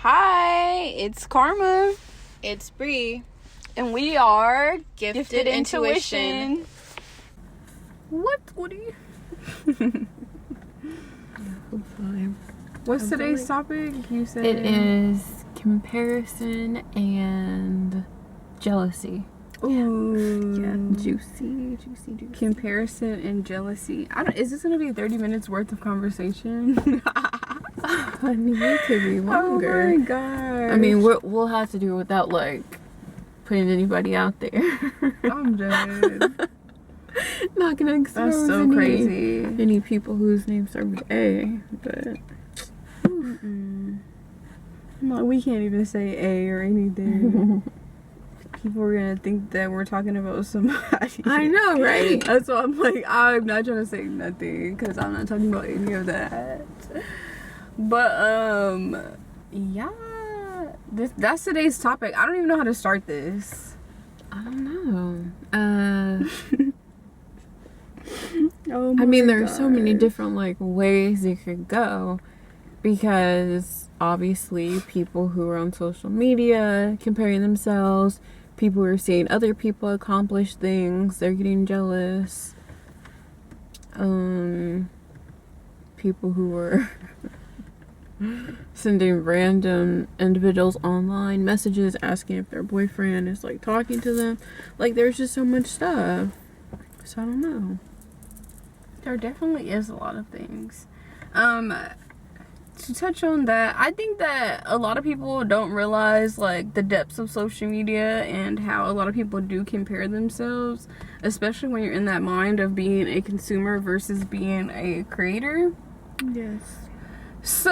Hi, it's Karma, It's Bree. and we are Gifted Intuition. What? What are you? What's today's topic? You said It is comparison and jealousy. Ooh, Yeah, juicy. comparison and jealousy. Is this gonna be 30 minutes worth of conversation? I mean, it could be longer. Oh my god. I mean, we'll have to do it without like putting anybody out there. I'm dead. Not gonna expose That's so crazy. any people whose names start with A, but I'm like, we can't even say A or anything. People are gonna think that we're talking about somebody. I know, right? That's why I'm like, I'm not trying to say nothing because I'm not talking about any of that. But yeah, that's today's topic. I don't even know how to start this. I don't know. Oh I mean, my there are so many gosh. different like ways it could go, because obviously people who are on social media comparing themselves, people who are seeing other people accomplish things, they're getting jealous. People who are sending random individuals online messages asking if their boyfriend is like talking to them. Like, there's just so much stuff. So I don't know. There definitely is a lot of things. To touch on that, I think that a lot of people don't realize like the depths of social media and how a lot of people do compare themselves, especially when you're in that mind of being a consumer versus being a creator. Yes. So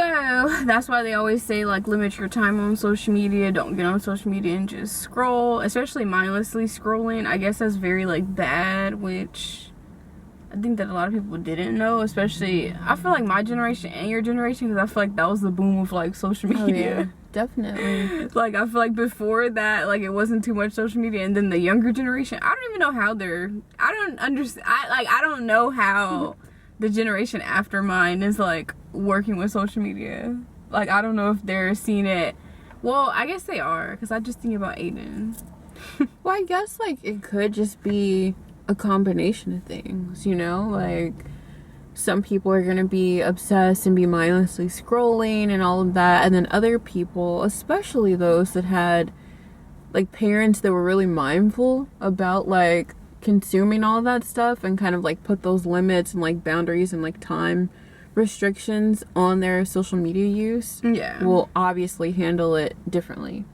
that's why they always say like limit your time on social media, don't get on social media and just scroll, especially mindlessly scrolling. I guess that's very like bad, which I think that a lot of people didn't know, especially I feel like my generation and your generation, because I feel like that was the boom of like social media. Oh, yeah. Definitely. Like I feel like before that, like it wasn't too much social media, and then the younger generation, I don't even know how I don't understand. I don't know how the generation after mine is like working with social media. Like I don't know if they're seeing it. Well, I guess they are, because I just think about Aiden. Well, I guess like it could just be a combination of things, you know? Like, some people are gonna be obsessed and be mindlessly scrolling and all of that, and then other people, especially those that had like parents that were really mindful about like consuming all of that stuff and kind of like put those limits and like boundaries and like time restrictions on their social media use, Yeah. will obviously handle it differently.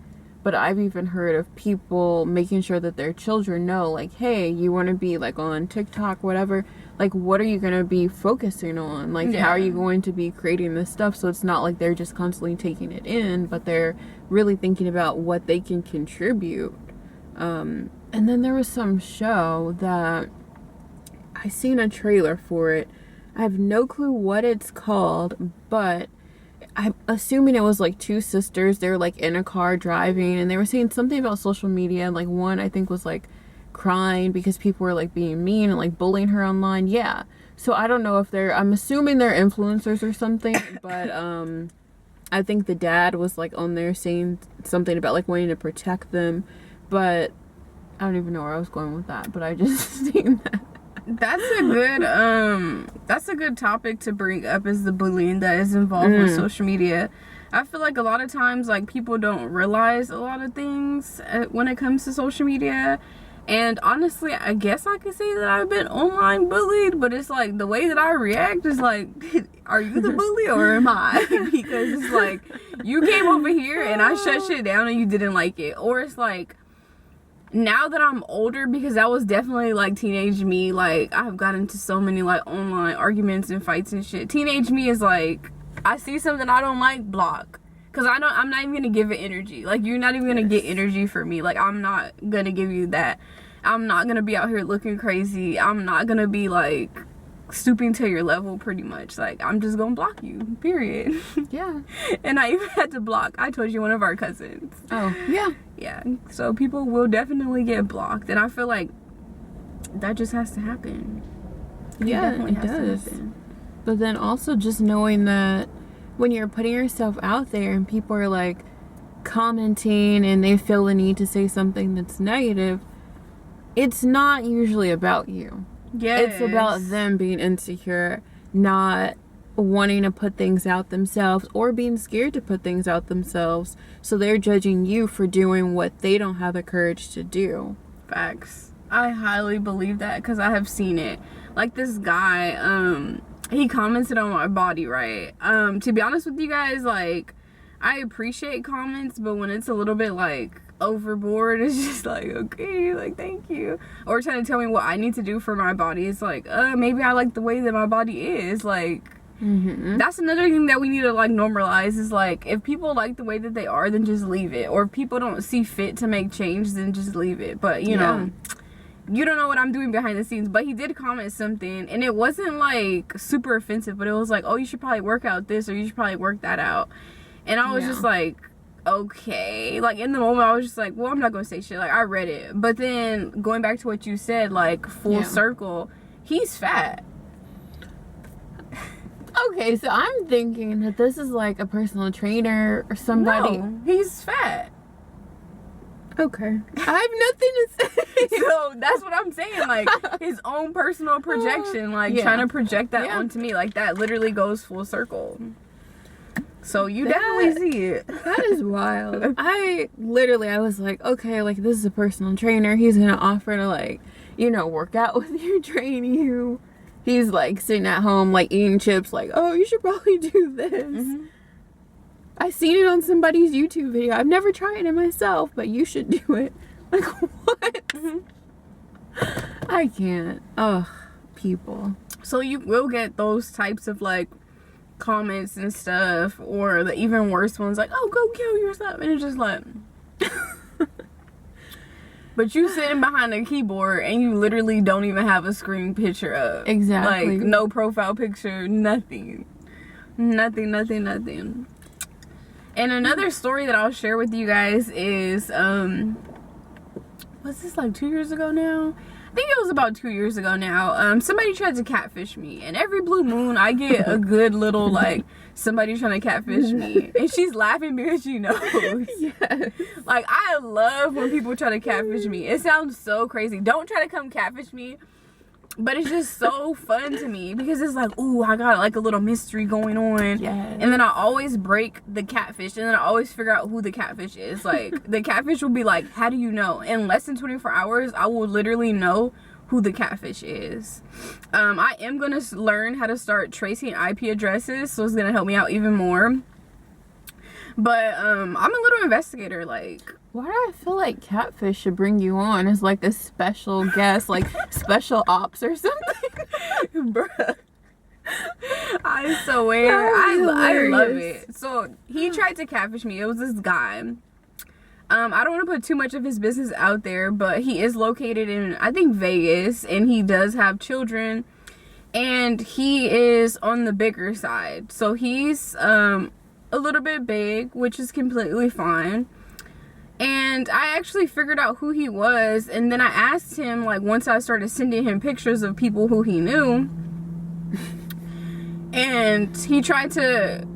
But I've even heard of people making sure that their children know, like, hey, you want to be like on TikTok, whatever, like what are you going to be focusing on? Like, how are you going to be creating this stuff? So it's not like they're just constantly taking it in, but they're really thinking about what they can contribute. And then there was some show that I seen a trailer for it. I have no clue what it's called, but I'm assuming it was like two sisters. They were like in a car driving, and they were saying something about social media. And like one, I think, was like crying because people were like being mean and like bullying her online. Yeah. So I don't know if I'm assuming they're influencers or something, but I think the dad was like on there saying something about like wanting to protect them, but I don't even know where I was going with that, but I just seen that. That's a good topic to bring up, is the bullying that is involved with social media. I feel like a lot of times like people don't realize a lot of things when it comes to social media. And honestly, I guess I could say that I've been online bullied, but it's like the way that I react is like, are you the bully or am I? Because it's like, you came over here and I shut shit down and you didn't like it. Or it's like, now that I'm older, because that was definitely like teenage me, like I've got into so many like online arguments and fights and shit. Teenage me is like, I see something I don't like, block. Because I'm not even gonna give it energy. Like, you're not even gonna get energy for me. Like, I'm not gonna give you that. I'm not gonna be out here looking crazy. I'm not gonna be like stooping to your level, pretty much. Like, I'm just gonna block you, period. Yeah. And I even had to block, I told you, one of our cousins. Oh, yeah. Yeah, so people will definitely get blocked, and I feel like that just has to happen. Yeah, it does. But then also just knowing that when you're putting yourself out there and people are like commenting and they feel the need to say something that's negative, it's not usually about you. Yes. It's about them being insecure, not wanting to put things out themselves, or being scared to put things out themselves. So they're judging you for doing what they don't have the courage to do. Facts. I highly believe that because I have seen it. Like this guy, he commented on my body, right? To be honest with you guys, like, I appreciate comments, but when it's a little bit like overboard, it's just like, okay, like, thank you. Or trying to tell me what I need to do for my body. It's like, maybe I like the way that my body is. Like, that's another thing that we need to like normalize, is like, if people like the way that they are, then just leave it. Or if people don't see fit to make change, then just leave it. But you know, you don't know what I'm doing behind the scenes. But he did comment something, and it wasn't like super offensive, but it was like, oh, you should probably work out this, or you should probably work that out. And I was just like, okay. Like, in the moment, I was just like, well, I'm not gonna say shit. Like, I read it. But then going back to what you said, like, full circle, he's fat. Okay, so I'm thinking that this is like a personal trainer or somebody. No, he's fat. Okay. I have nothing to say. So that's what I'm saying. Like, his own personal projection, like, trying to project that onto me. Like, that literally goes full circle. So you definitely see it. That is wild. I was like, okay, like, this is a personal trainer. He's gonna offer to, like, you know, work out with you, train you. He's like sitting at home, like, eating chips, like, oh, you should probably do this. I seen it on somebody's YouTube video. I've never tried it myself, but you should do it. Like, what? I can't. Ugh, people. So you will get those types of, like, comments and stuff, or the even worse ones, like, oh, go kill yourself, and it's just like, but you sitting behind a keyboard and you literally don't even have a screen picture up. Exactly. Like, no profile picture, nothing. Nothing. And another story that I'll share with you guys is, was this like 2 years ago now? I think it was about 2 years ago now. Somebody tried to catfish me, and every blue moon I get a good little, like, somebody trying to catfish me, and she's laughing because she knows. Yes. Like, I love when people try to catfish me. It sounds so crazy. Don't try to come catfish me, but it's just so fun to me because it's like, ooh, I got like a little mystery going on. Yes. And then I always break the catfish, and then I always figure out who the catfish is. Like, the catfish will be like, how do you know? In less than 24 hours, I will literally know who the catfish is. I am gonna learn how to start tracing IP addresses, so it's gonna help me out even more. But I'm a little investigator. Like, why do I feel like Catfish should bring you on as like a special guest, like special ops or something? Bruh, I swear, I love it. So he tried to catfish me. It was this guy. I don't want to put too much of his business out there, but he is located in, I think, Vegas, and he does have children, and he is on the bigger side. So he's a little bit big, which is completely fine. And I actually figured out who he was, and then I asked him, like, once I started sending him pictures of people who he knew, and he tried to,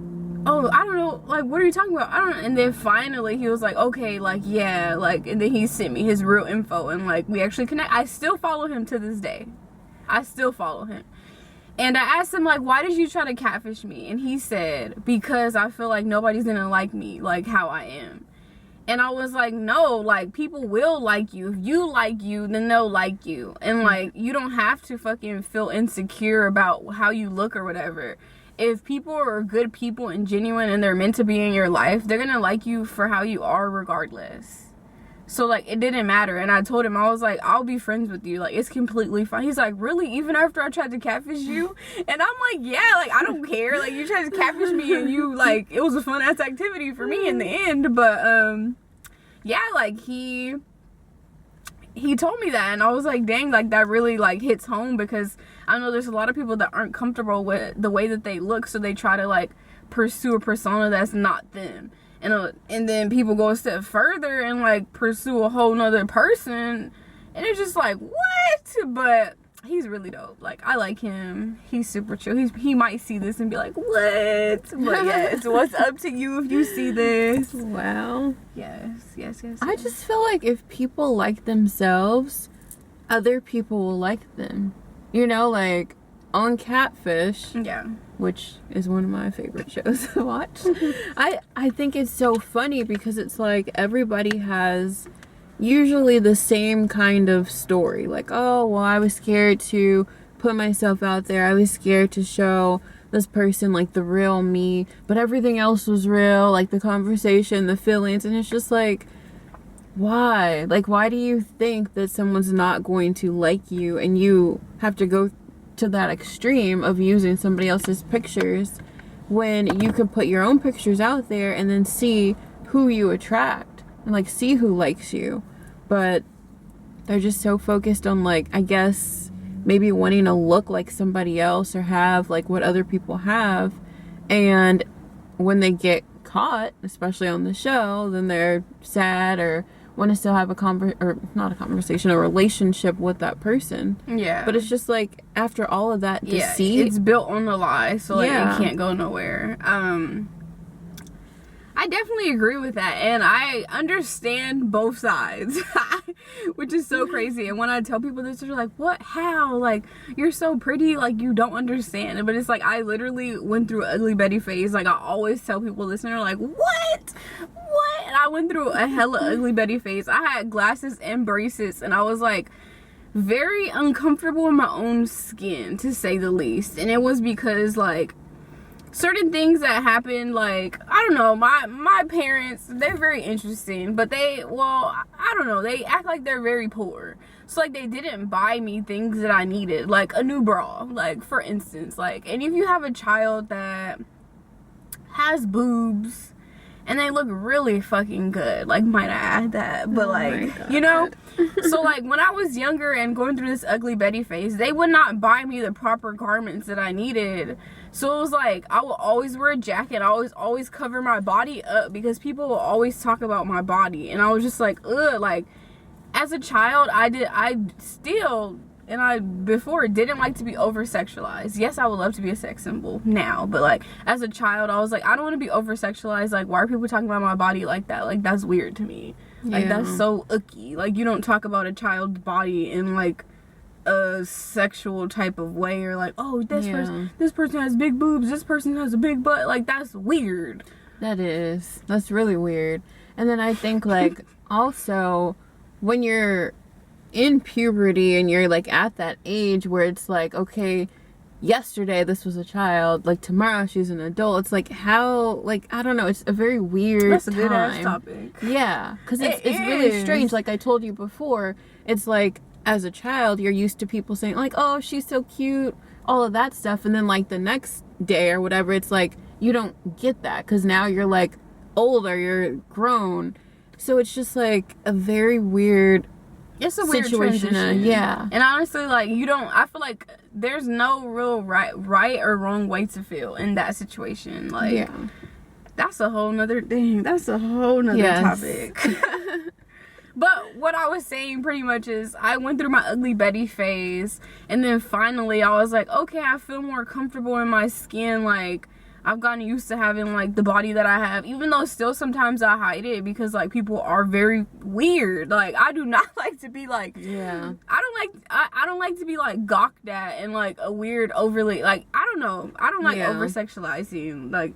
oh, I don't know, like, what are you talking about? I don't know. And then finally he was like, okay, like, yeah, like, and then he sent me his real info, and like, we actually connect. I still follow him to this day. I still follow him. And I asked him, like, why did you try to catfish me? And he said, because I feel like nobody's gonna like me, like how I am. And I was like, no, like, people will like you. If you like you, then they'll like you. And like, you don't have to fucking feel insecure about how you look or whatever. If people are good people and genuine and they're meant to be in your life, they're gonna like you for how you are regardless. So, like, it didn't matter. And I told him, I was like, I'll be friends with you. Like, it's completely fine. He's like, really? Even after I tried to catfish you? And I'm like, yeah, like, I don't care. Like, you tried to catfish me and you, like, it was a fun-ass activity for me in the end. But, yeah, like, he told me that. And I was like, dang, like, that really, like, hits home. Because I know there's a lot of people that aren't comfortable with the way that they look. So they try to, like, pursue a persona that's not them. And then people go a step further and, like, pursue a whole nother person, and it's just like, what? But he's really dope. Like, I like him. He's super chill. He might see this and be like, what? But yes, what's up to you if you see this? Wow. Yes. I just feel like if people like themselves, other people will like them. You know, like on Catfish, Yeah. which is one of my favorite shows to watch. I think it's so funny because it's like everybody has usually the same kind of story. Like, oh, well, I was scared to put myself out there. I was scared to show this person like the real me, but everything else was real, like the conversation, the feelings, and it's just like, why? Like, why do you think that someone's not going to like you and you have to go to that extreme of using somebody else's pictures when you can put your own pictures out there and then see who you attract and like see who likes you? But they're just so focused on, like, I guess maybe wanting to look like somebody else or have like what other people have, and when they get caught, especially on the show, then they're sad or want to still have a relationship with that person. Yeah. But it's just like, after all of that deceit, it's built on a lie, so like Yeah. it can't go nowhere. I definitely agree with that, and I understand both sides, which is so crazy. And when I tell people this, they're like, what? How? Like, you're so pretty, like, you don't understand. But it's like, I literally went through an ugly Betty phase. Like, I always tell people listening, like, what? And I went through a hella ugly Betty phase. I had glasses and braces, and I was like very uncomfortable in my own skin, to say the least. And it was because, like, certain things that happened, like, I don't know, my parents, they're very interesting, but they act like they're very poor. So like, they didn't buy me things that I needed, like a new bra, like, for instance. Like, and if you have a child that has boobs and they look really fucking good, like, might I add that, but like, you know, so like, when I was younger and going through this ugly Betty phase, they would not buy me the proper garments that I needed. So it was like, I will always wear a jacket. I always cover my body up because people will always talk about my body. And I was just like, ugh. Like, as a child, before didn't like to be over sexualized. Yes, I would love to be a sex symbol now, but like, as a child, I was like, I don't want to be over sexualized. Like, why are people talking about my body like that? Like, that's weird to me. Like, that's so icky. Like, you don't talk about a child's body in like a sexual type of way, or like, oh, this person has big boobs, this person has a big butt. Like, that's weird. That's really weird. And then I think, like, also when you're in puberty and you're like at that age where it's like, okay, yesterday this was a child, like tomorrow she's an adult, it's like, how, like, I don't know, it's a very weird That's a good ass topic. Yeah, because it's really strange. Like I told you before, it's like, as a child, you're used to people saying like, oh, she's so cute, all of that stuff, and then like the next day or whatever, it's like, you don't get that because now you're like older, you're grown. So it's just like a very weird weird transition. Yeah. And honestly, like, I feel like there's no real right or wrong way to feel in that situation. Like, yeah. That's a whole nother thing. That's a whole nother topic. But what I was saying pretty much is, I went through my ugly Betty phase, and then finally I was like, okay, I feel more comfortable in my skin. Like, I've gotten used to having like the body that I have, even though still sometimes I hide it because like people are very weird. Like, I do not like to be like, I don't like to be like gawked at and like a weird overly, like, I don't know, I don't like over sexualizing, like,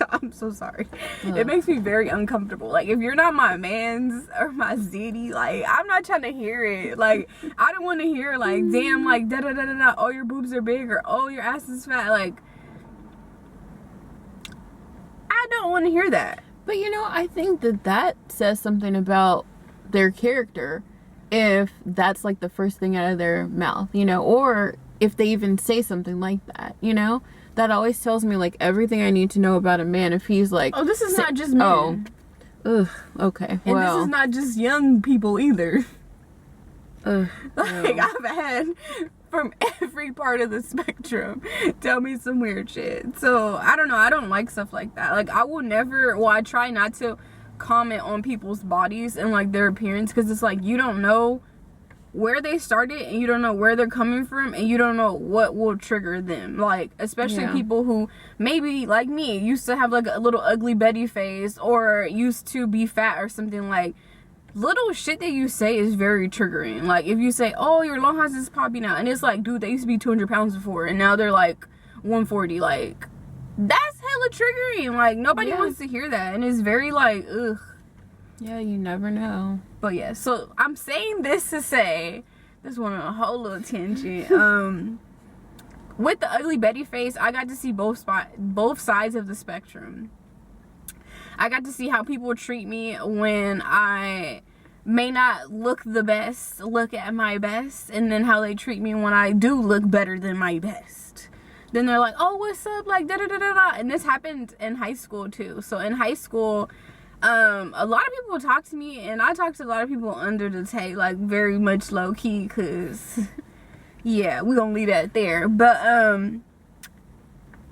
I'm so sorry. It makes me very uncomfortable. Like, if you're not my mans or my ziti, like, I'm not trying to hear it. Like, I don't want to hear like, damn, like, da da da da da, oh, your boobs are big, or oh, your ass is fat. Like, I don't want to hear that. But you know, I think that says something about their character if that's like the first thing out of their mouth, you know, or if they even say something like that, you know. That always tells me like everything I need to know about a man. If he's like, oh, this is not just men. Oh, ugh, okay. And this is not just young people either. Ugh, like, I've had from every part of the spectrum tell me some weird shit. So I don't know. I don't like stuff like that. Like, I try not to comment on people's bodies and like their appearance, because it's like, you don't know where they started, and you don't know where they're coming from, and you don't know what will trigger them. Like, especially people who maybe, like me, used to have like a little ugly Betty face, or used to be fat or something. Like, little shit that you say is very triggering. Like, if you say, oh, your longhorns is popping out, and it's like, dude, they used to be 200 pounds before, and now they're like 140. Like, that's hella triggering. Like, nobody wants to hear that, and it's very like, ugh. Yeah, you never know. But yeah, so I'm saying this to say, this went on a whole little tangent. With the ugly Betty face, I got to see both sides of the spectrum. I got to see how people treat me when I may not look the best, look at my best, and then how they treat me when I do look better than my best. Then they're like, oh, what's up, like da da da da da. And this happened in high school too. So in high school, a lot of people talk to me, and I talk to a lot of people under the table, like very much low key, cause yeah, we gonna leave that there. But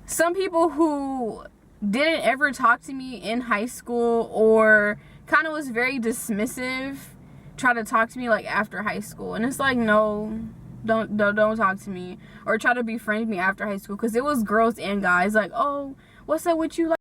some people who didn't ever talk to me in high school, or kind of was very dismissive, try to talk to me like after high school, and it's like, no, don't talk to me, or try to befriend me after high school, because it was girls and guys like, oh, what's up with you, like